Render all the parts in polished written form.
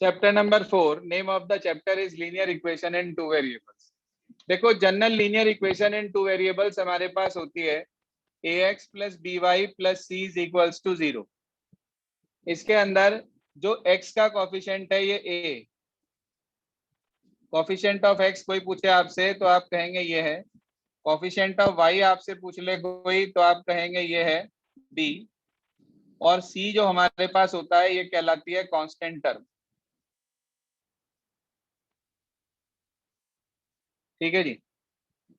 Chapter number 4, name of the chapter is linear equation in two variables. देखो, general linear equation in two variables हमारे पास होती है ax plus B Y plus c is equals to 0। इसके अंदर जो x का coefficient है ये a, कॉफिशिएंट ऑफ x कोई पूछे आपसे तो आप कहेंगे ये है, कॉफिशिएंट ऑफ y आपसे पूछ ले कोई तो आप कहेंगे ये है b, और c जो हमारे पास होता है ये कहलाती है कांस्टेंट टर्म। ठीक है जी,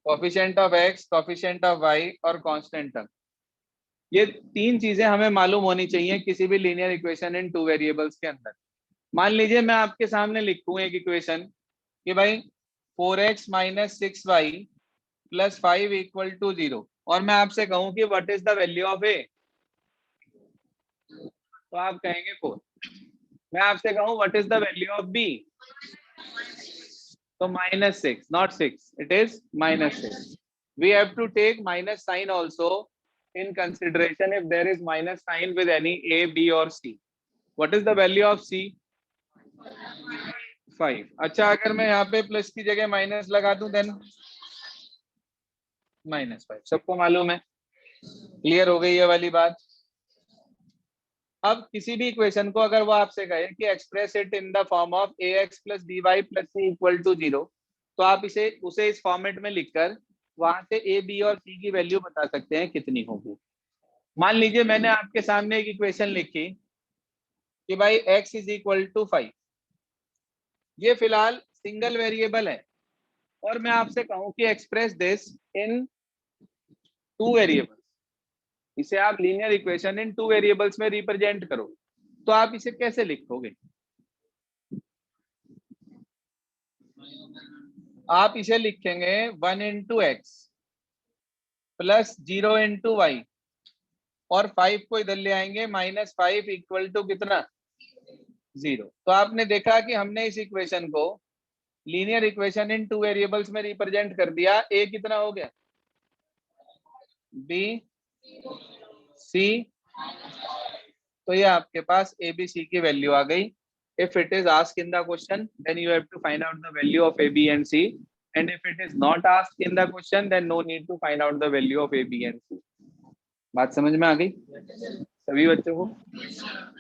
coefficient of x, coefficient of y और कांस्टेंट टर्म, ये तीन चीजें हमें मालूम होनी चाहिए किसी भी linear equation in two variables के अंदर। मान लीजिए मैं आपके सामने लिखूं एक इक्वेशन कि भाई 4x minus 6y plus 5 equal to 0, और मैं आपसे कहूं कि what is the value of a, तो आप कहेंगे 4। मैं आपसे कहूं what is the value of b, तो -6, not 6, it is -6। We have to take minus sign also in consideration if there is minus sign with any a, b or c. What is the value of c? 5। अच्छा, अगर मैं यहाँ पे plus की जगह minus लगा दूं then -5। सबको मालूम है, क्लियर हो गई ये वाली बात। अब किसी भी इक्वेशन को अगर वो आपसे कहे कि express it in the form of ax plus B Y plus C equal to 0, तो आप उसे इस फॉर्मेट में लिखकर वहां से a, b और c की वैल्यू बता सकते हैं कितनी होगी। मान लीजिए मैंने आपके सामने एक इक्वेशन लिखी कि भाई x इज इक्वल टू 5, ये फिलहाल सिंगल वेरिएबल है, और मैं आपसे कहूं कि express this in two variables, इसे आप linear equation in two variables में रिप्रेजेंट करो, तो आप इसे कैसे लिखोगे? आप इसे लिखेंगे 1 into x plus 0 into y, और 5 को इधर ले आएंगे, -5 इक्वल टू कितना? 0। तो आपने देखा कि हमने इस इक्वेशन को linear equation in two variables में रिप्रेजेंट कर दिया। a कितना हो गया? b, c, तो ये आपके पास a, b, c की वैल्यू आ गई। If it is asked in the question, then you have to find out the value of a, b and c, and if it is not asked in the question, then no need to find out the value of a, b and c। बात समझ में आ गई सभी बच्चों को?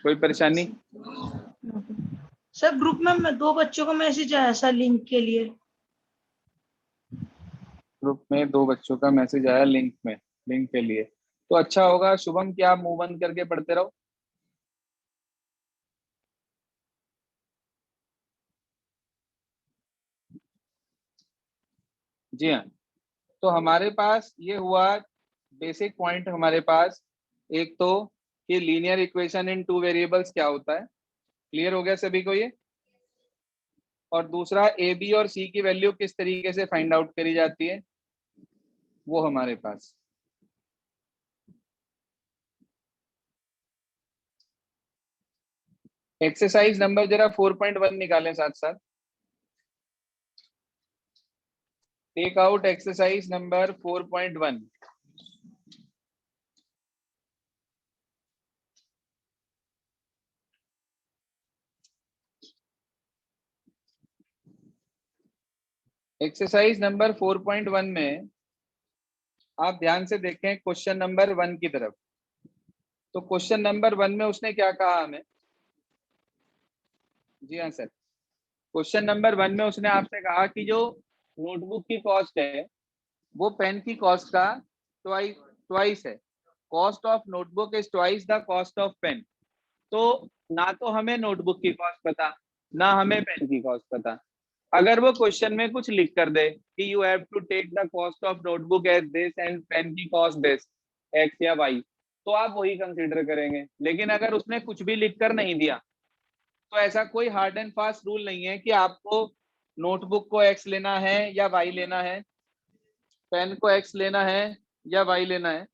कोई परेशानी? Sir group में 2 बच्चों का मैसेज आया सर लिंक के लिए। ग्रुप में 2 बच्चों का मैसेज आया लिंक के लिए, तो अच्छा होगा शुभम कि आप मुंह बंद करके पढ़ते रहो। जी हाँ, तो हमारे पास ये हुआ बेसिक पॉइंट हमारे पास। एक तो कि linear equation in two variables क्या होता है, क्लियर हो गया सभी को ये? और दूसरा ए, बी और सी की वैल्यू किस तरीके से फाइंड आउट करी जाती है, वो हमारे पास। एक्सरसाइज नंबर जरा 4.1 निकालें साथ साथ। Take out exercise number 4.1। Exercise number 4.1 में आप ध्यान से देखें क्वेश्चन नंबर 1 की तरफ। तो क्वेश्चन नंबर 1 में उसने क्या कहा हमें? जी हाँ सर, क्वेश्चन नंबर 1 में उसने आपसे कहा कि जो नोटबुक की कॉस्ट है वो पेन की कॉस्ट का ट्वाइस है। Cost of notebook is twice the cost of pen. तो ना तो हमें नोटबुक की कॉस्ट पता, ना हमें पेन की कॉस्ट पता। अगर वो क्वेश्चन में कुछ लिख कर दे कि you have to take the cost of notebook as this and pen की कॉस्ट दिस, एक्स या वाई, तो आप वही कंसीडर करेंगे। लेकिन अगर उसने कुछ भी लिख कर नहीं दिया, तो ऐसा कोई हार्ड एंड फास्ट रूल नहीं है कि आपको नोटबुक को एक्स लेना है या वाई लेना है, पेन को एक्स लेना है या वाई लेना है।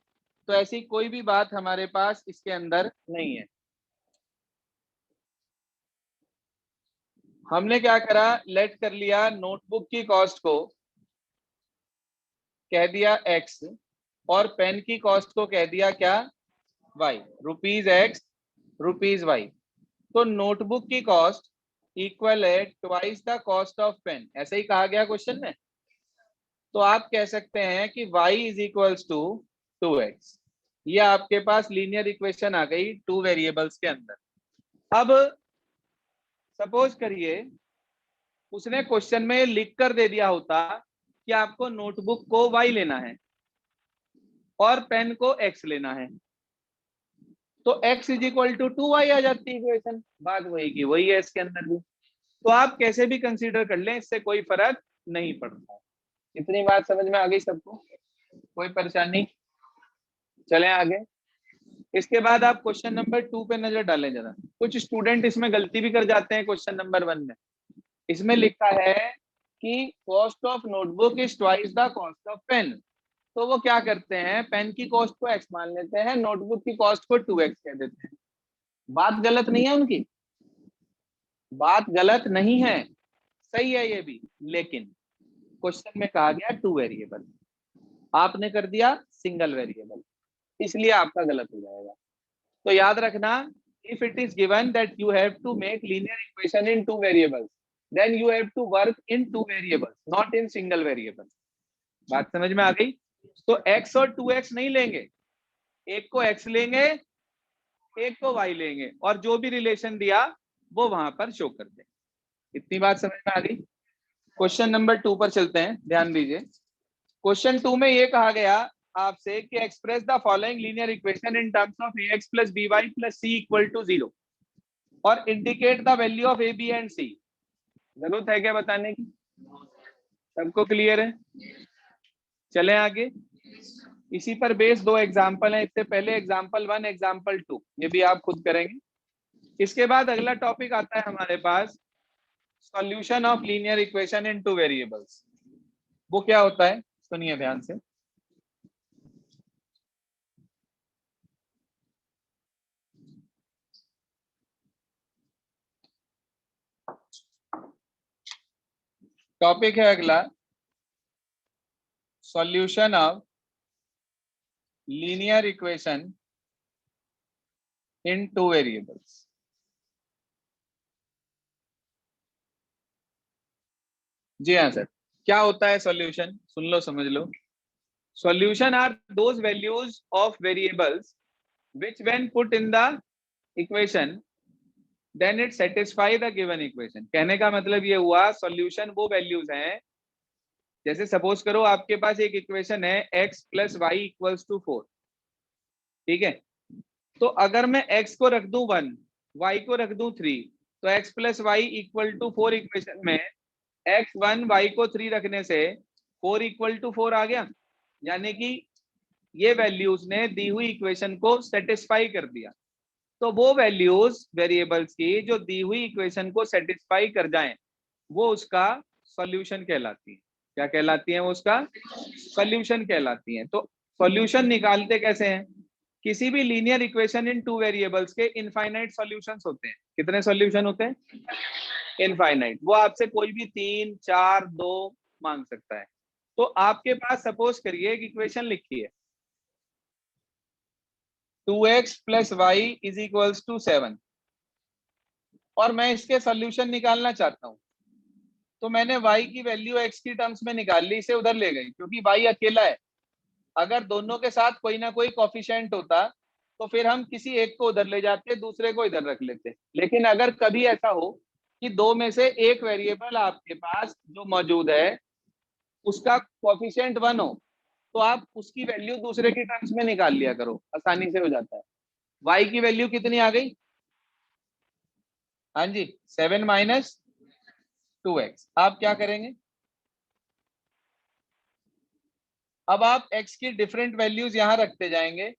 तो ऐसी कोई भी बात हमारे पास इसके अंदर नहीं है। हमने क्या करा, लेट कर लिया नोटबुक की कॉस्ट को कह दिया एक्स, और पेन की कॉस्ट को कह दिया क्या? Y, rupees x rupees y. तो नोटबुक की कॉस्ट इक्वल है twice the cost of pen, ऐसे ही कहा गया क्वेश्चन में। तो आप कह सकते हैं कि y is equals to 2x। ये आपके पास लीनियर इक्वेशन आ गई टू वेरिएबल्स के अंदर। अब सपोज करिए उसने क्वेश्चन में लिख कर दे दिया होता कि आपको नोटबुक को y लेना है और पेन को x लेना है, तो x is equal to 2y आ जाती है इक्वेशन। बात वही की वही है इसके अंदर भी। तो आप कैसे भी कंसीडर कर लें, इससे कोई फर्क नहीं पड़ता। इतनी बात समझ में आ गई सबको? कोई परेशानी? चलें आगे। इसके बाद आप क्वेश्चन नंबर 2 पे नजर डालें जरा। कुछ स्टूडेंट इसमें गलती भी कर जाते हैं क्वेश्चन नंबर 1 में। इसमें लिखा है कि cost of notebook is twice the cost of pen. तो वो क्या करते हैं, पेन की कॉस्ट को x मान लेते हैं, नोटबुक की कॉस्ट को 2x कह देते हैं। बात गलत नहीं है उनकी, बात गलत नहीं है, सही है ये भी, लेकिन क्वेश्चन में कहा गया टू वेरिएबल, आपने कर दिया सिंगल वेरिएबल, इसलिए आपका गलत हो जाएगा। तो याद रखना, if it is given that you have to make linear equation in two variables, then you have to work in two variables, not in single variable। बात समझ में आ गई? तो x और 2x नहीं लेंगे, एक को x लेंगे, एक को y लेंगे, और जो भी रिलेशन दिया वो वहां पर शो कर दें। इतनी बात समझ में आ गई? क्वेश्चन नंबर 2 पर चलते हैं, ध्यान दीजिए। क्वेश्चन 2 में ये कहा गया आपसे कि express the following linear equation in terms of ax plus by plus c equal to 0 और indicate the value of a b and c। जरूरत है क्या बताने की? सबको क्लियर है? चलें आगे। इसी पर बेस दो एग्जाम्पल है, इससे पहले एग्जाम्पल 1 एग्जाम्पल 2, ये भी आप खुद करेंगे। इसके बाद अगला टॉपिक आता है हमारे पास solution of linear equation in two variables. वो क्या होता है सुनिए ध्यान से। टॉपिक है अगला solution of linear equation in two variables. जी हाँ सर, क्या होता है सॉल्यूशन? सुन लो समझ लो। Solution are those values of variables which when put in the equation then it satisfy the given equation। कहने का मतलब ये हुआ सॉल्यूशन वो वैल्यूज हैं, जैसे सपोज करो आपके पास एक इक्वेशन है x plus y equals to 4, ठीक है? तो अगर मैं x को रख दूं 1, y को रख दूं 3, तो x plus y equal to 4 equation में x 1 y को 3 रखने से 4 इक्वल टू 4 आ गया। यानी कि ये वैल्यूज ने दी हुई इक्वेशन को सेटिस्फाई कर दिया। तो वो वैल्यूज वेरिएबल्स की जो दी हुई इक्वेशन को सेटिस्फाई कर जाएं, वो उसका सॉल्यूशन कहलाती है। क्या कहलाती है? वो उसका सॉल्यूशन कहलाती है। तो सॉल्यूशन निकालते कैसे हैं? किसी भी linear equation in two variables के इनफाइनाइट सॉल्यूशंस होते हैं। कितने सॉल्यूशन होते हैं? इनफाइनाइट। वो आपसे कोई भी 3, 4, 2 मांग सकता है। तो आपके पास सपोज करिए एक इक्वेशन लिखी है 2x plus y is equals to 7 और मैं इसके सॉल्यूशन निकालना चाहता हूं। तो मैंने y की वैल्यू x की टर्म्स में निकाल ली, इसे उधर ले गई, क्योंकि y अकेला है। अगर दोनों के साथ कोई ना कोई कोफिशिएंट होता तो फिर हम किसी एक को उधर ले जाते, दूसरे को इधर रख लेते। लेकिन अगर कभी ऐसा हो कि दो में से एक वेरिएबल आपके पास जो मौजूद है उसका कोफिशिएंट 1 हो, तो आप उसकी वैल्यू दूसरे की टर्म्स में निकाल लिया करो, आसानी से हो जाता है। y की वैल्यू कितनी आ गई? हाँ जी, 7 माइनस 2x। आप क्या करेंगे? अब आप x की डिफरेंट वैल्यूज यहां रखते जाएंगे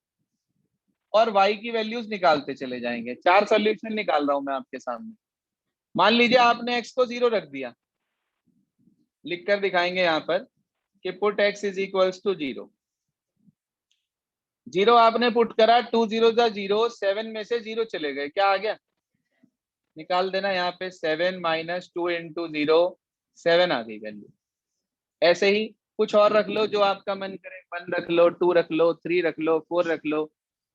और y की वैल्यूज निकालते चले जाएंगे। 4 सॉल्यूशन निकाल रहा हूं मैं आपके सामने। मान लीजिए आपने x को 0 रख दिया, लिख कर दिखाएंगे यहां पर कि put x is equals to 0। 0 आपने पुट करा, 2 0 0, 7 में से 0 चले गए, क्या आ गया? निकाल देना यहाँ पे 7 माइनस 2 इंटू 0, 7 आ गई वैल्यू। ऐसे ही कुछ और रख लो जो आपका मन करे, 1 रख लो, 2 रख लो, 3 रख लो, 4 रख लो,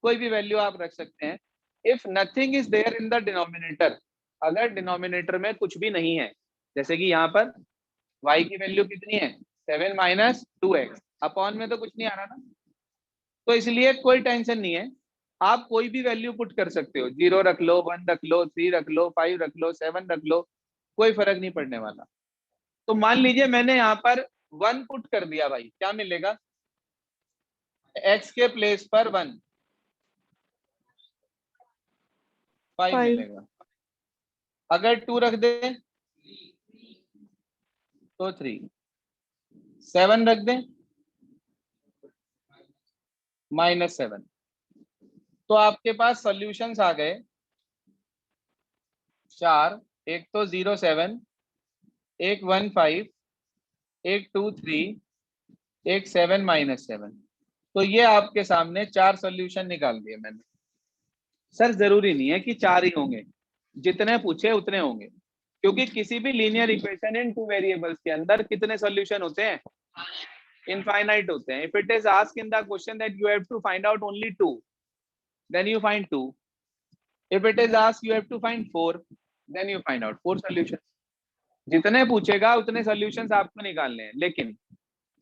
कोई भी वैल्यू आप रख सकते हैं। If nothing is there in the denominator, अगर डिनोमिनेटर में कुछ भी नहीं है, जैसे कि यहाँ पर y की वैल्यू कितनी है 7 माइनस 2x, अपॉन में तो कुछ नहीं आ रहा ना, तो इसलिए कोई टेंशन नहीं है, आप कोई भी वैल्यू पुट कर सकते हो, 0 रख लो, 1 रख लो, 3 रख लो, 5 रख लो, 7 रख लो, कोई फर्क नहीं पड़ने वाला। तो मान लीजिए मैंने यहाँ पर 1 पुट कर दिया भाई, क्या मिलेगा, x के प्लेस पर 1, 5 5। मिलेगा। अगर 2 रख दे तो 3, 7 रख दे -7। तो आपके पास सॉल्यूशंस आ गए 4, एक तो 0 7, एक 1 5, एक 2 3, एक 7 -7। तो ये आपके सामने 4 सॉल्यूशन निकाल दिए मैंने। सर जरूरी नहीं है कि 4 ही होंगे, जितने पूछे उतने होंगे, क्योंकि किसी भी लीनियर इक्वेशन इन 2 वेरिएबल्स के अंदर कितने सॉल्यूशन होते हैं, इनफाइनाइट होते हैं। If it is asked in the question that you have to find out only 2, then you find 2. If it is asked you have to find 4, then you find out 4 solutions. जितने पूछेगा उतने solutions आपको निकालने हैं। लेकिन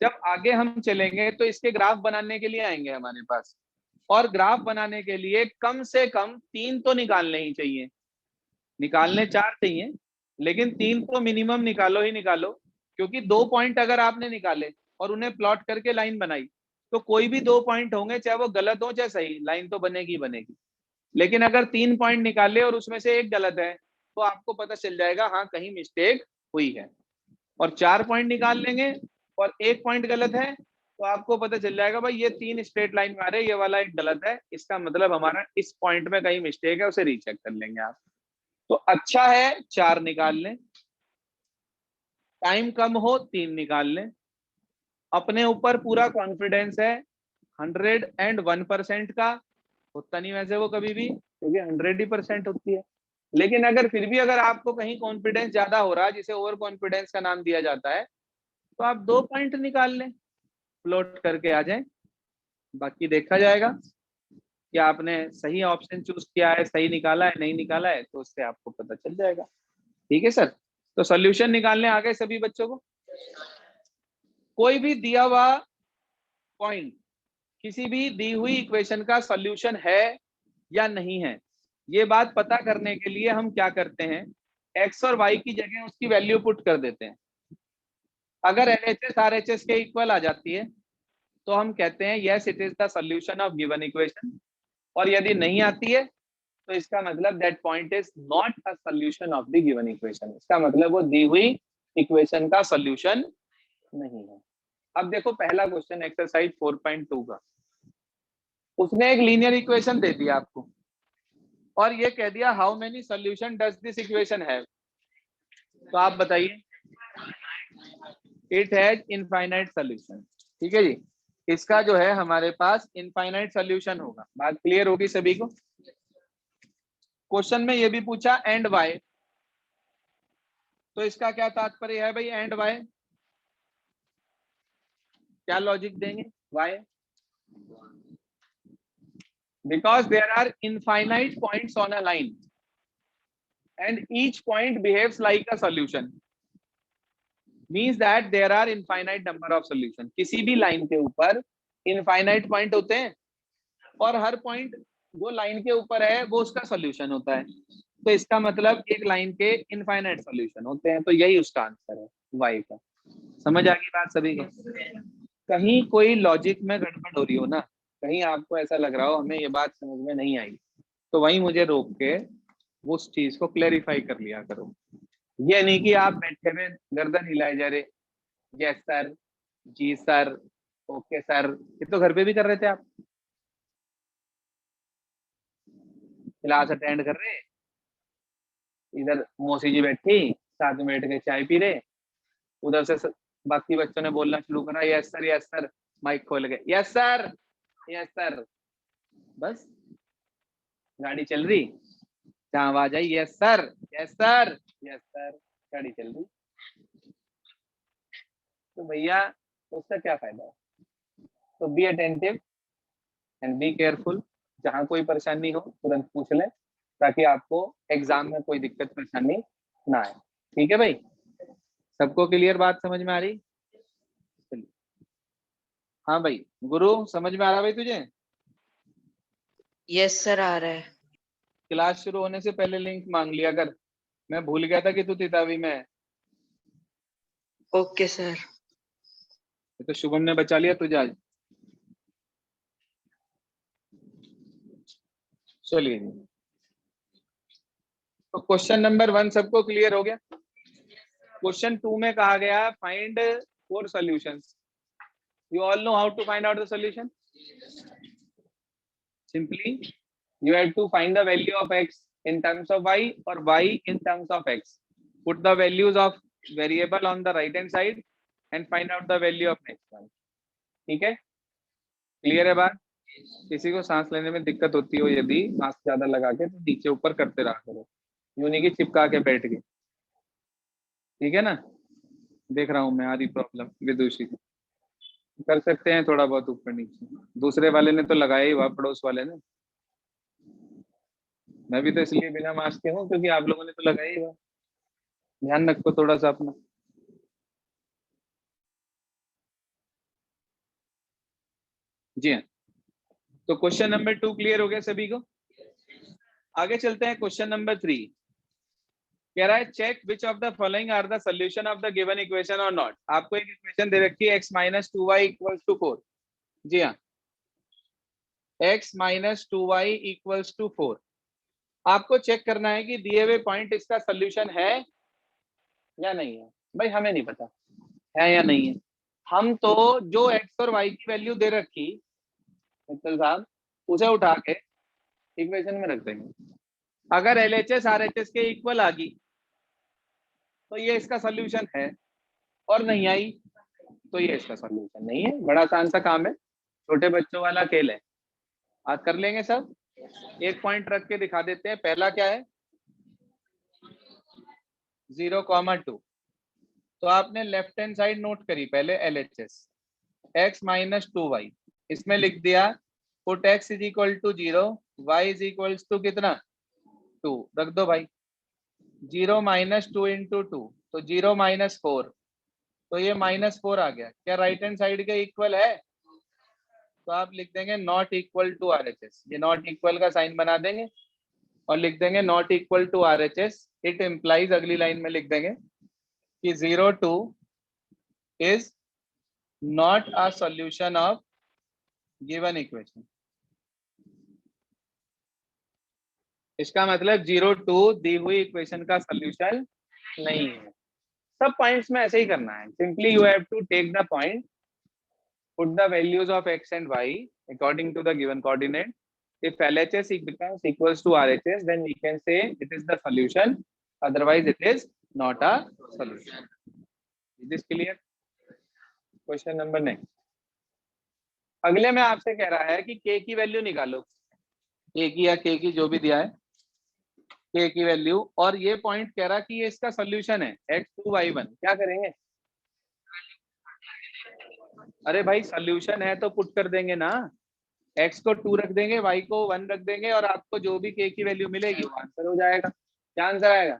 जब आगे हम चलेंगे तो इसके ग्राफ बनाने के लिए आएंगे हमारे पास, और ग्राफ बनाने के लिए कम से कम 3 तो निकालने ही चाहिए। निकालने 4 चाहिए, लेकिन 3 तो मिनिमम निकालो ही निकालो, क्योंकि 2 पॉइंट अगर आपने निकाले और उन्हें प्लॉट करके लाइन बनाई, तो कोई भी 2 पॉइंट होंगे, चाहे वो गलत हो चाहे सही, लाइन तो बनेगी बनेगी। लेकिन अगर 3 पॉइंट निकाले और उसमें से एक गलत है, तो आपको पता चल जाएगा हाँ कहीं मिस्टेक हुई है। और 4 पॉइंट निकाल लेंगे और एक पॉइंट गलत है, तो आपको पता चल जाएगा भाई ये 3 स्ट्रेट लाइन में आ रहे हैं, ये वाला एक गलत है, इसका मतलब हमारा इस पॉइंट में कहीं मिस्टेक है, उसे रीचेक कर लेंगे आप। तो अच्छा है 4 निकाल लें, टाइम कम हो 3 निकाल लें। अपने ऊपर पूरा कॉन्फिडेंस है, 101% का, होता नहीं वैसे वो कभी भी, क्योंकि 100% होती है। लेकिन अगर फिर भी अगर आपको कहीं कॉन्फिडेंस ज्यादा हो रहा है, जिसे ओवर कॉन्फिडेंस का नाम दिया जाता है, तो आप 2 पॉइंट निकाल लें, प्लॉट करके आ जाए, बाकी देखा जाएगा कि आपने सही ऑप्शन चूज किया है, सही निकाला है, नहीं निकाला है, तो उससे आपको पता चल जाएगा। ठीक है सर, तो सोल्यूशन निकालने आ गए सभी बच्चों को। कोई भी दिया हुआ पॉइंट किसी भी दी हुई इक्वेशन का सॉल्यूशन है या नहीं है, ये बात पता करने के लिए हम क्या करते हैं, x और y की जगह उसकी वैल्यू पुट कर देते हैं। अगर LHS RHS के इक्वल आ जाती है, तो हम कहते हैं yes it is the solution of given equation, और यदि नहीं आती है, तो इसका मतलब that point is not a solution of the given equation. इसका मतलब वो दी हुई इक्वेशन का सॉल्यूशन नहीं है। अब देखो पहला क्वेश्चन एक्सरसाइज 4.2 का, उसने एक लीनियर इक्वेशन दे दिया आपको, और ये कह दिया how many solution does this equation have. तो आप बताइए, इट हैज इनफाइनाइट सॉल्यूशन। ठीक है जी, इसका जो है हमारे पास इनफाइनाइट सॉल्यूशन होगा। बात क्लियर होगी सभी को। क्वेश्चन में ये भी पूछा एंड वाई, तो इसका क्या तात्पर्य है भाई एंड वाई, क्या लॉजिक देंगे, Y because there are infinite points on a line and each point behaves like a solution, means that there are infinite number of solution। किसी भी लाइन के ऊपर infinite point होते हैं, और हर पॉइंट जो लाइन के ऊपर है वो उसका सोल्यूशन होता है। तो इसका मतलब एक लाइन के इनफाइनाइट सॉल्यूशन होते हैं, तो यही उसका आंसर है वाई का। समझ आ गई बात सभी को? कहीं कोई लॉजिक में गड़बड़ हो रही हो ना, कहीं आपको ऐसा लग रहा हो हमें ये बात समझ में नहीं आई, तो वहीं मुझे रोक के उस चीज को क्लेरिफाई कर लिया करो। ये नहीं कि आप बैठे हुए गर्दन हिलाए जा रहे, यस सर, जी सर, ओके सर, ये तो घर पे भी कर रहे थे आप, क्लास अटेंड कर रहे, इधर मौसी जी बैठी साथ में बैठ के चाय पी रहे, उधर से बाकी बच्चों ने बोलना शुरू करा yes sir yes sir, mic खोल के यस सर यस सर, बस गाड़ी चल रही, जहाँ आवाज आई yes sir yes sir yes sir, गाड़ी चल रही। तो भैया उसका क्या फायदा है? तो be attentive and be careful, जहाँ कोई परेशानी हो तुरंत पूछ ले, ताकि आपको एग्जाम में कोई दिक्कत परेशानी ना आए। ठीक है भाई, सबको क्लियर बात समझ में आ रही? चलिए, हाँ भाई गुरु समझ में आ रहा भाई तुझे? यस सर, आ रहा है। क्लास शुरू होने से पहले लिंक मांग लिया कर, मैं भूल गया था कि तू तितावी में है। Okay sir. ये तो शुभम ने बचा लिया तुझे आज। चलिए जी, तो क्वेश्चन नंबर 1 सबको क्लियर हो गया। क्वेश्चन 2 में कहा गया find 4 solutions. You all know how to find out the solution? Simply you have to find the value of x in terms of y or y in terms of x. Put the values of variable on the right hand side and find out the value of next one. ठीक है, clear है बात? किसी को सांस लेने में दिक्कत होती हो यदि मास्क ज्यादा लगा के, तो नीचे ऊपर करते रहा करो, यूं नहीं कि चिपका के बैठ गए। ठीक है ना, देख रहा हूं मैं आ रही प्रॉब्लम विदुषी की। कर सकते हैं थोड़ा बहुत ऊपर नीचे, दूसरे वाले ने तो लगाया ही हुआ, पड़ोस वाले ने। मैं भी तो इसलिए बिना मास्क के हूँ क्योंकि आप लोगों ने तो लगाया ही हुआ। ध्यान रखो थोड़ा सा अपना। जी हाँ, तो क्वेश्चन नंबर 2 क्लियर हो गया सभी को? आगे चलते हैं क्वेश्चन नंबर 3। कह रहा है check which of the following are the solution of the given equation और नॉट। आपको एक इक्वेशन दे रखी है x minus 2y equals to 4। जी हाँ, x minus 2y equals to 4। आपको चेक करना है कि दिए हुए पॉइंट इसका सोल्यूशन है या नहीं है। भाई हमें नहीं पता है या नहीं है, हम तो जो x और y की वैल्यू दे रखी मित्तल साहब, उसे उठा के इक्वेशन में रख देंगे। अगर LHS RHS के इक्वल आ गई तो ये इसका सोल्यूशन है, और नहीं आई तो ये इसका सोल्यूशन नहीं है। बड़ा आसान सा काम है, छोटे बच्चों वाला खेल है, आज कर लेंगे सब। एक पॉइंट रख के दिखा देते हैं। पहला क्या है? 0,2। तो आपने लेफ्ट हैंड साइड नोट करी पहले LHS x माइनस 2y, इसमें लिख दिया put x is equal to 0, y is equal to कितना 2, रख दो भाई। 0 माइनस 2 इंटू 2 तो 0 माइनस 4, तो ये -4 आ गया। क्या राइट हैंड साइड के इक्वल है? तो आप लिख देंगे नॉट इक्वल टू RHS, ये नॉट इक्वल का साइन बना देंगे और लिख देंगे not equal to RHS। It implies, अगली लाइन में लिख देंगे कि 0,2 is not a solution of given equation. इसका मतलब 0,2 दी हुई इक्वेशन का सॉल्यूशन नहीं है। सब पॉइंट्स में ऐसे ही करना है। Simply you have to take the point, put the values of x and y according to the given coordinate. If LHS becomes equals to RHS, then we can say it is the solution. Otherwise, it is not a solution. Is this clear? Question number next. अगले में आपसे कह रहा है कि k की value निकालो, a की या k की जो भी दिया है, k की वैल्यू। और ये पॉइंट कह रहा है कि ये इसका सोल्यूशन है x2 y1। क्या करेंगे? अरे भाई सोल्यूशन है तो पुट कर देंगे ना, x को 2 रख देंगे, y को 1 रख देंगे, और आपको जो भी k की वैल्यू मिलेगी वो आंसर हो जाएगा। क्या आंसर आएगा?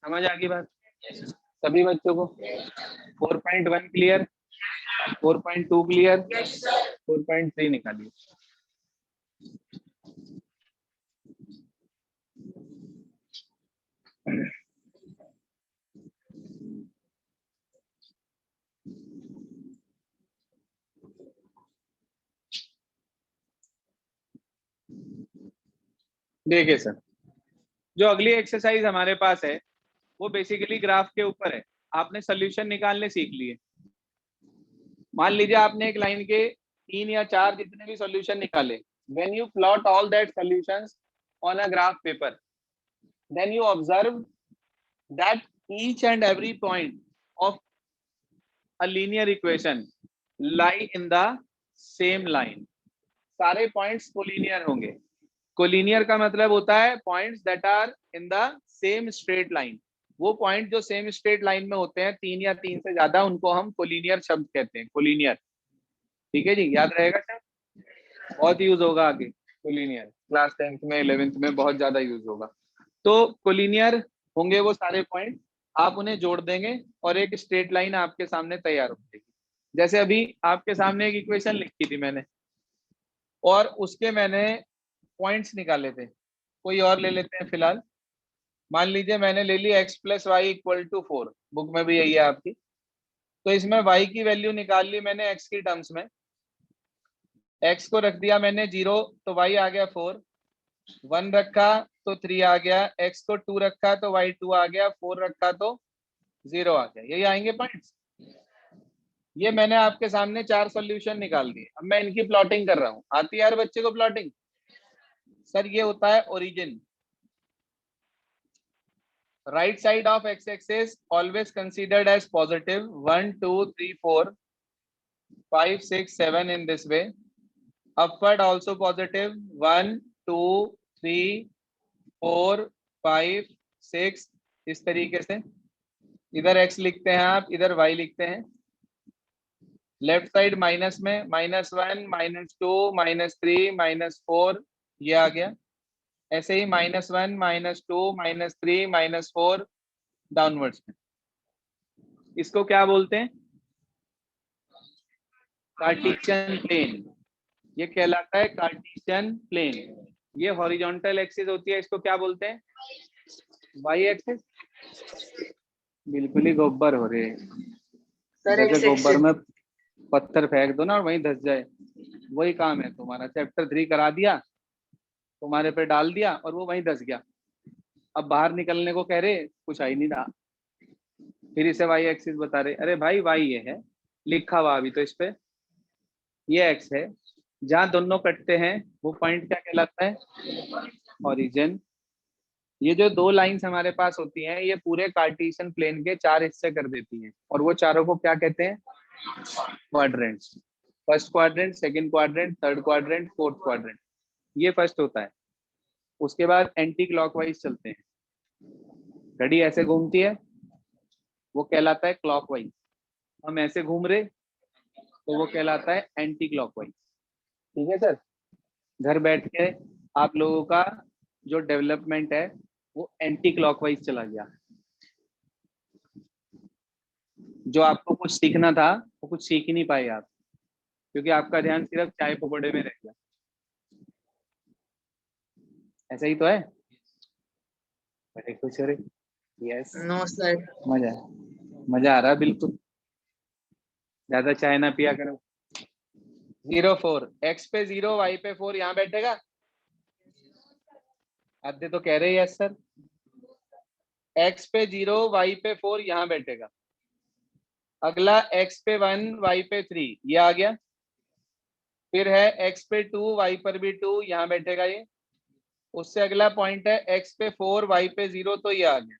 समझ आ गई बात सभी बच्चों को? 4.1 क्लियर, 4.2 क्लियर, 4.3 निकालिए। देखिए सर, जो अगली एक्सरसाइज हमारे पास है वो बेसिकली ग्राफ के ऊपर है। आपने सोल्यूशन निकालने सीख लिए। मान लीजिए आपने एक लाइन के 3 या 4 जितने भी सोल्यूशन निकाले, when you plot all that solutions on a graph paper, then you observe that each and every point of a linear equation lie in the same line. सारे पॉइंट्स कोलिनियर होंगे। Collinear का मतलब होता है points that are in the same straight line. वो point जो same straight line में होते हैं, 3 या 3 से ज्यादा, उनको हम कोलिनियर शब्द कहते हैं, कोलिनियर। ठीक है जी, याद रहेगा सर, बहुत यूज होगा आगे कोलिनियर। क्लास 10th में 11th में बहुत ज्यादा यूज होगा। तो कोलिनियर होंगे वो सारे पॉइंट, आप उन्हें जोड़ देंगे और एक स्ट्रेट लाइन आपके सामने तैयार हो जाएगी। जैसे अभी आपके सामने एक इक्वेशन लिखी थी मैंने और उसके मैंने पॉइंट्स निकाले थे, कोई और ले लेते हैं फिलहाल। मान लीजिए मैंने ले ली x plus y equal to 4, book में भी यही है आपकी। तो इसमें y की वैल्यू निकाल ली मैंने x की टर्म्स में, x को रख दिया मैंने 0 तो y आ गया 4, 1 रखा तो 3 आ गया, x को 2 रखा तो y 2 आ गया, 4 रखा तो 0 आ गया। यही आएंगे पॉइंट्स। ये मैंने आपके सामने 4 सॉल्यूशन निकाल दिए। अब मैं इनकी प्लॉटिंग कर रहा हूँ। आती है यार बच्चे को प्लॉटिंग? सर ये होता है origin. Right side of x axis always considered as positive, 1 2 3 4 5 6 7 in this way. Upward also positive, 1 2 3 4 5 6, इस तरीके से। इधर x लिखते हैं आप, इधर y लिखते हैं। लेफ्ट साइड माइनस में -1 -2 -3 -4 ये आ गया। ऐसे ही -1 -2 -3 -4 डाउनवर्ड्स में। इसको क्या बोलते हैं? Cartesian plane. ये कहलाता है कार्टेशियन प्लेन। ये हॉरिजॉन्टल एक्सिस होती है, इसको क्या बोलते हैं? Y axis. बिल्कुल ही गोबर हो रहे हैं। जैसे गोबर में पत्थर फेंक दो ना और वहीं धस जाए, वही काम है तुम्हारा। चैप्टर 3 करा दिया, तुम्हारे पे डाल दिया और वो वहीं धस गया। अब बाहर निकलने को कह रहे, कुछ आ ही नहीं रहा, फिर इसे वाई एक्सिस बता रहे। अरे भाई वाई ये है लिखा हुआ अभी तो इस पे, ये एक्स है। जहां दोनों कटते हैं वो पॉइंट क्या कहलाता है? ओरिजिन। ये जो दो लाइंस हमारे पास होती हैं ये पूरे कार्टेशियन प्लेन के 4 हिस्से कर देती हैं और वो चारों को क्या कहते हैं? Quadrants. First quadrant, second quadrant, third quadrant, fourth quadrant. ये फर्स्ट होता है। उसके बाद एंटी क्लॉकवाइज चलते हैं। घड़ी ऐसे घूमती है, वो कहलाता है क्लॉकवाइज। हम ऐसे घूम रहे तो वो कहलाता है एंटी क्लॉकवाइज। ठीक है सर? घर बैठ के आप लोगों का जो डेवलपमेंट है वो एंटी क्लॉकवाइज चला गया। जो आपको कुछ सीखना था वो कुछ सीख ही नहीं पाए आप, क्योंकि आपका ध्यान सिर्फ चाय पकौड़े में रह गया। ऐसा ही तो है? बड़े खुश हो रहे। Yes no sir. मजा आ रहा बिल्कुल। ज्यादा चाय ना पिया करो। 0 4, x पे 0 y पे 4 यहाँ बैठेगा। आधे तो कह रहे हैं यस सर। x पे 0 y पे 4 यहाँ बैठेगा। अगला x पे 1 y पे 3 ये आ गया। फिर है x पे 2 y पर भी 2 यहाँ बैठेगा ये। उससे अगला पॉइंट है x पे 4 y पे 0 तो ये आ गया।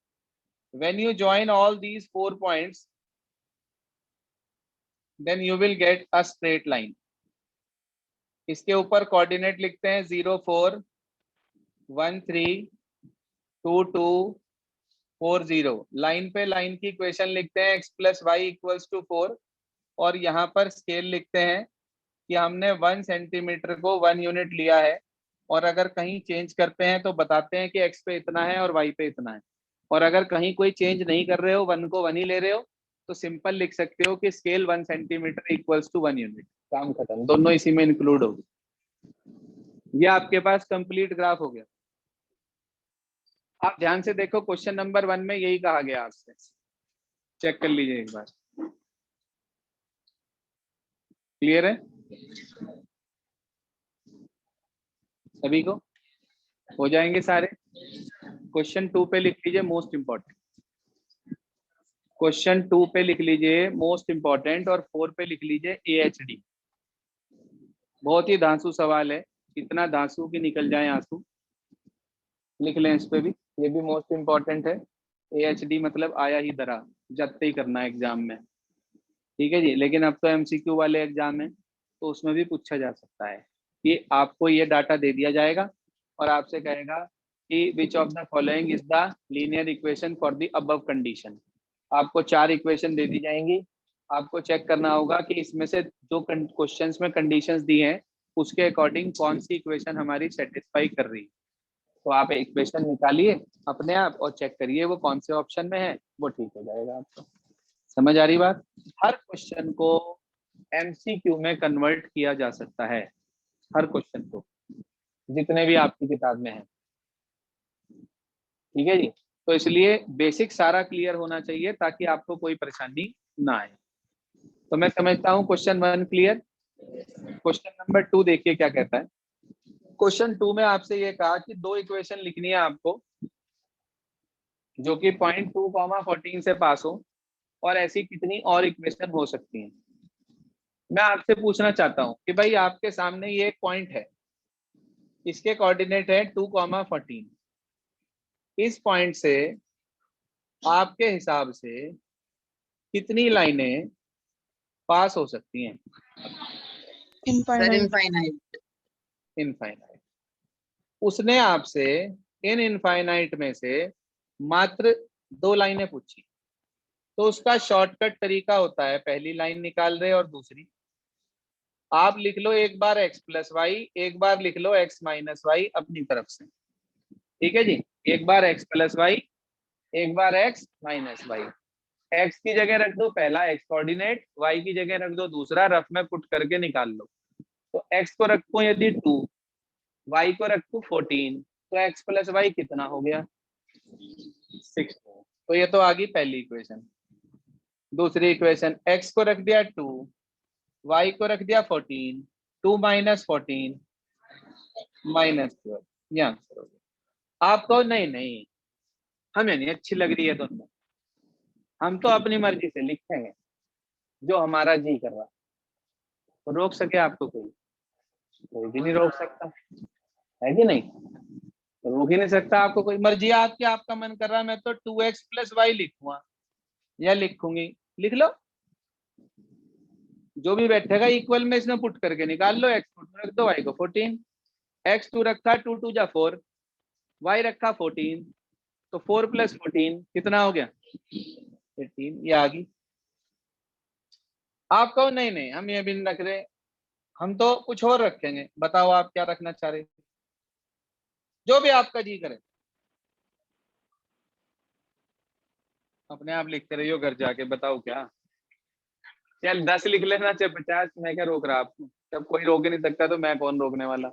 when you join all these 4 points then you will get a straight line। इसके ऊपर कोऑर्डिनेट लिखते हैं 0 4 1 3 2 2 4 0। लाइन पे लाइन की इक्वेशन लिखते हैं x plus y equals to 4 और यहाँ पर स्केल लिखते हैं कि हमने 1 सेंटीमीटर को 1 यूनिट लिया है और अगर कहीं चेंज करते हैं तो बताते हैं कि x पे इतना है और y पे इतना है। और अगर कहीं कोई चेंज नहीं कर रहे हो, 1 को 1 ही ले रहे हो, तो सिंपल लिख सकते हो कि scale 1 centimetre equals to 1 unit. काम खत्म, दोनों इसी में इंक्लूड होगी। ये आपके पास कंप्लीट ग्राफ हो गया। आप ध्यान से देखो, क्वेश्चन नंबर 1 में यही कहा गया आपसे। चेक कर लीजिए एक बार। क्लियर है सभी को? हो जाएंगे सारे। क्वेश्चन 2 पे लिख लीजिए मोस्ट इंपॉर्टेंट। क्वेश्चन 2 पे लिख लीजिए मोस्ट इंपॉर्टेंट और 4 पे लिख लीजिए AHD। बहुत ही धांसू सवाल है, इतना धांसू कि निकल जाए आंसू। लिख लें इस पे भी, ये भी मोस्ट इंपॉर्टेंट है। AHD मतलब आया ही धरा, जत्ते ही करना है एग्जाम में। ठीक है जी। लेकिन अब तो MCQ वाले एग्जाम है तो उसमें भी पूछा जा सकता है कि आपको ये डाटा दे दिया जाएगा और आपसे कहेगा कि विच of the following is the linear equation for the above condition. आपको 4 इक्वेशन दे दी जाएंगी। आपको चेक करना होगा कि इसमें से जो क्वेश्चंस में कंडीशंस दी हैं उसके अकॉर्डिंग कौन सी इक्वेशन हमारी सेटिस्फाई कर रही है। तो आप इक्वेशन निकालिए अपने आप और चेक करिए वो कौन से ऑप्शन में है, वो ठीक हो जाएगा आपको। समझ आ रही बात? हर क्वेश्चन को एमसीक्यू में कन्वर्ट किया जा सकता है, हर क्वेश्चन को, जितने भी आपकी किताब में है। ठीक है जी। तो इसलिए बेसिक सारा क्लियर होना चाहिए ताकि आपको कोई परेशानी ना आए। तो मैं समझता हूँ क्वेश्चन 1 क्लियर। क्वेश्चन नंबर 2 देखिए क्या कहता है। क्वेश्चन 2 में आपसे ये कहा कि दो इक्वेशन लिखनी है आपको जो कि पॉइंट 2,14 से पास हो, और ऐसी कितनी और इक्वेशन हो सकती हैं। मैं आपसे पूछना चाहता हूं कि भाई आपके सामने ये एक पॉइंट है, इसके कोऑर्डिनेट है 2,14। इस पॉइंट से आपके हिसाब से कितनी लाइनें पास हो सकती हैं? इनफाइनाइट। इनफाइनाइट। उसने आपसे इन इनफाइनाइट में से मात्र 2 लाइनें पूछी, तो उसका शॉर्टकट तरीका होता है, पहली लाइन निकाल रहे और दूसरी आप लिख लो एक बार x प्लस वाई, एक बार लिख लो x माइनस वाई अपनी तरफ से। ठीक है जी। एक बार x प्लस वाई, एक बार x माइनस वाई। x की जगह रख दो पहला x कोऑर्डिनेट, y की जगह रख दो दूसरा, रफ में पुट करके निकाल लो। तो x को रखूं यदि 2, y को रखूं 14, तो x प्लस वाई कितना हो गया? 6। तो ये तो आ गई पहली इक्वेशन। दूसरी इक्वेशन, x को रख दिया 2, y को रख दिया 14, 2 माइनस 14 -12, ये आंसर हो गया। आप कहो नहीं नहीं हमें नहीं अच्छी लग रही है दोनों, हम तो अपनी मर्जी से लिखेंगे जो हमारा जी कर रहा। तो रोक सके आपको कोई? कोई भी नहीं रोक सकता, है कि नहीं? रोक ही नहीं सकता आपको कोई। मर्जी आपकी, आपका मन कर रहा है मैं तो 2x प्लस वाई लिखूंगा या लिखूंगी, लिख लो। जो भी बैठेगा इक्वल में इसमें पुट करके निकाल लो। x को 2 रख दो, y को 14। x 2 रखा 2 2 जा 4, y रखा 14, तो 4 प्लस 14 कितना हो गया? 18। ये आ गई। आप कहो नहीं नहीं हम ये भी नहीं रख रहे, हम तो कुछ और रखेंगे। बताओ आप क्या रखना चाह रहे? जो भी आपका जी करे अपने आप लिखते रहियो घर जाके। बताओ क्या? चल 10 लिख लेना चाहे 50, मैं क्या रोक रहा आपको? जब कोई रोक ही नहीं सकता तो मैं कौन रोकने वाला,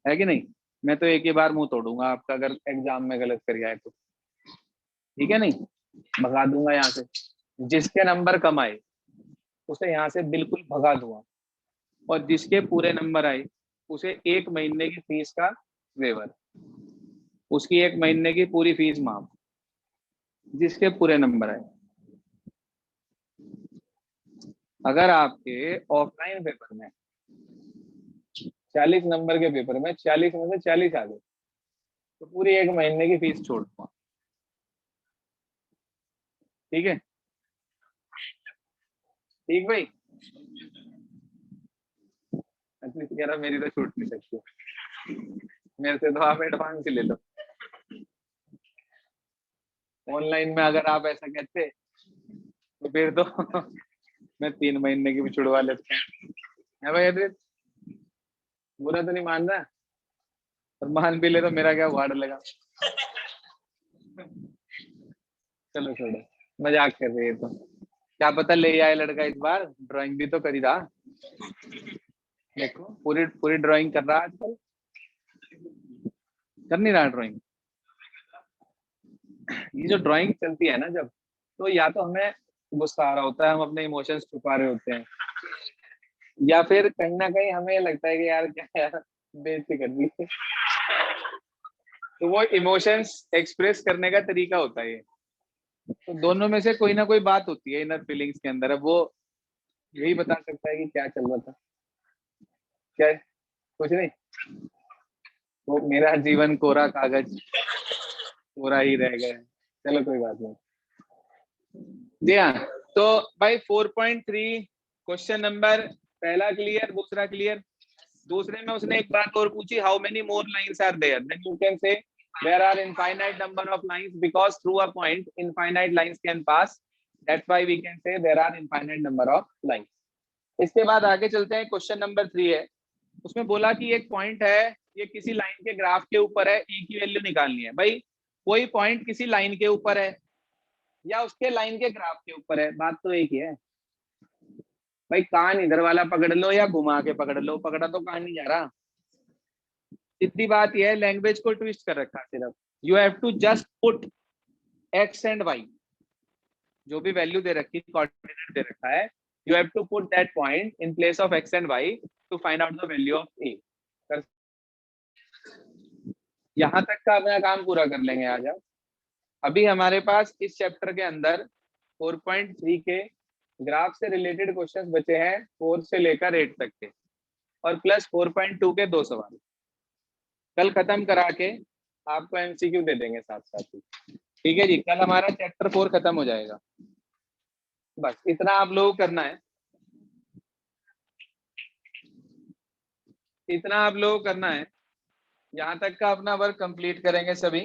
है कि नहीं? मैं तो एक ही बार मुंह तोड़ूंगा आपका अगर एग्जाम में गलत कर आए तो। ठीक है नहीं, भगा दूंगा यहाँ से। जिसके नंबर कम आए उसे यहाँ से बिल्कुल भगा दूंगा, और जिसके पूरे नंबर आए उसे 1 महीने की फीस का वेवर, उसकी 1 महीने की पूरी फीस माफ, जिसके पूरे नंबर आए। अगर आपके ऑफलाइन पेपर में 40 नंबर के पेपर में 40 में से 40 आ गए तो पूरी 1 महीने की फीस छोड़ दूंगा। ठीक है? ठीक भाई? कह रहा मेरी तो छूट नहीं सकती, मेरे से तो आप एडवांस ही ले लो। ऑनलाइन में अगर आप ऐसा कहते तो फिर तो मैं 3 महीने की भी छुड़वा लेता है भाई अद्रित। बुरा तो नहीं मान रहा, और मान भी ले तो मेरा क्या वाड़ लगा। चलो छोड़ो, मजाक कर रही है। तो क्या पता ले आए लड़का इस बार, ड्राइंग भी तो करी रहा। देखो पूरी पूरी ड्राइंग कर रहा आजकल, कर नहीं रहा ड्राइंग। ये जो ड्राइंग चलती है ना जब, तो या तो हमें गुस्सा आ रहा होता है, हम अपने इमोशंस छुपा रहे होते हैं, या फिर कहीं ना कहीं हमें लगता है कि यार क्या यार बेइज्जती कर दी। तो वो इमोशंस एक्सप्रेस करने का तरीका होता है ये। तो दोनों में से कोई ना कोई बात होती है इनर फीलिंग्स के अंदर। अब वो यही बता सकता है कि क्या चल रहा था। क्या है? कुछ नहीं, वो मेरा जीवन कोरा कागज कोरा ही रह गया है। चलो कोई बात नहीं। जी हाँ, तो भाई 4.3 क्वेश्चन नंबर पहला क्लियर, दूसरा क्लियर। दूसरे में उसने एक बात और पूछी, how many more lines are there? Then you can say there are infinite number of lines because through a point infinite lines can pass, that's why we can say there are infinite number of lines. इसके बाद आगे चलते हैं, question number 3 है उसमें बोला कि एक पॉइंट है, ये किसी लाइन के ग्राफ के ऊपर है, ई की वैल्यू निकालनी है। भाई कोई पॉइंट किसी लाइन के ऊपर है या उसके लाइन के ग्राफ के ऊपर है, बात तो एक ही है। भाई कान इधर वाला पकड़ लो या घुमा के पकड़ लो, पकड़ा तो कान नहीं जा रहा। इतनी बात यह है, लैंग्वेज को ट्विस्ट कर रखा है सिर्फ। You have to just put x and y, जो भी वैल्यू दे रखी, कोऑर्डिनेट दे रखा है, you have to put that point in place of x and y to find out the value of a. यहां तक का अपना काम पूरा कर लेंगे आज हम। अभी हमारे पास इस चैप्टर के अंदर 4.3 के ग्राफ से रिलेटेड क्वेश्चंस बचे हैं, 4 से लेकर 8 तक के, और प्लस 4.2 के 2 सवाल। कल खत्म करा के आपको एमसीक्यू दे देंगे साथ साथ ही। ठीक है जी, कल हमारा चैप्टर 4 खत्म हो जाएगा। बस इतना आप लोगों को करना है, इतना आप लोगों को करना है। यहाँ तक का अपना वर्क कंप्लीट करेंगे सभी।